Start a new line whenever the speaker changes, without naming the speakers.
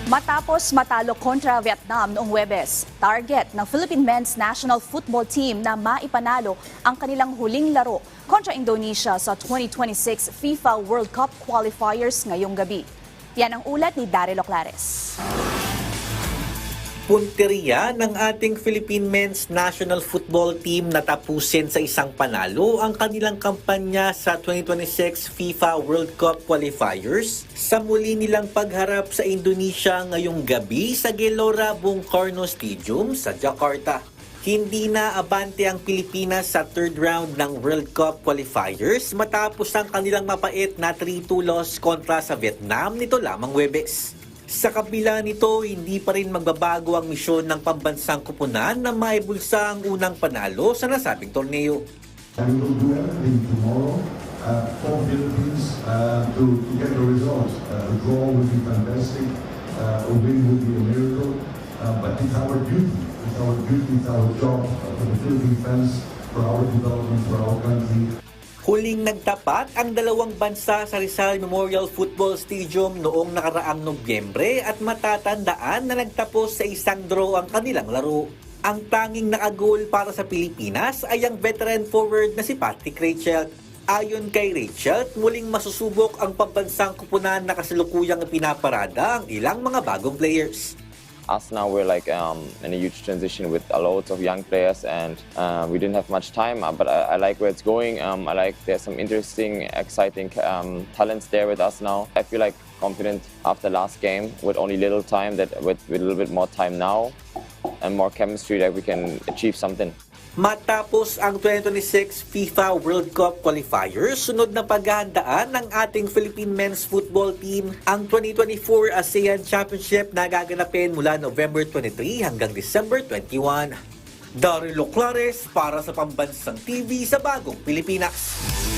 Matapos matalo kontra Vietnam noong Huwebes, target ng Philippine Men's National Football Team na maipanalo ang kanilang huling laro kontra Indonesia sa 2026 FIFA World Cup qualifiers ngayong gabi. Yan ang ulat ni Daryl Oclares.
Punteriya ng ating Philippine Men's National Football Team na tapusin sa isang panalo ang kanilang kampanya sa 2026 FIFA World Cup qualifiers sa muli nilang pagharap sa Indonesia ngayong gabi sa Gelora Bung Karno Stadium sa Jakarta. Hindi na abante ang Pilipinas sa third round ng World Cup qualifiers matapos ang kanilang mapait na 3-2 loss kontra sa Vietnam nito lamang Huwebes. Sa kabila nito, hindi pa rin magbabago ang misyon ng pambansang kupunan na maibulsa ang unang panalo sa nasabing torneo.
We will do everything tomorrow for Philippines to get the results. A draw would be fantastic, a win would be a miracle, but it's our duty, it's our job for the Philippine fans, for our development, for our country.
Huling nagtapat ang dalawang bansa sa Rizal Memorial Football Stadium noong nakaraang Nobyembre at matatandaan na nagtapos sa isang draw ang kanilang laro. Ang tanging nakagol para sa Pilipinas ay ang veteran forward na si Patrick Rachel. Ayon kay Rachel, muling masusubok ang pambansang kupunan na kasalukuyang pinaparada ang ilang mga bagong players.
Us now we're like in a huge transition with a lot of young players, and we didn't have much time, but I like where it's going. I like there's some interesting, exciting talents there with us now. I feel like confident after last game with only little time, that with a little bit more time now and more chemistry that we can achieve something.
Matapos ang 2026 FIFA World Cup qualifiers, sunod na paghahandaan ng ating Philippine Men's Football Team ang 2024 ASEAN Championship na gaganapin mula November 23 hanggang December 21. Daryl Oclares para sa Pambansang TV sa Bagong Pilipinas.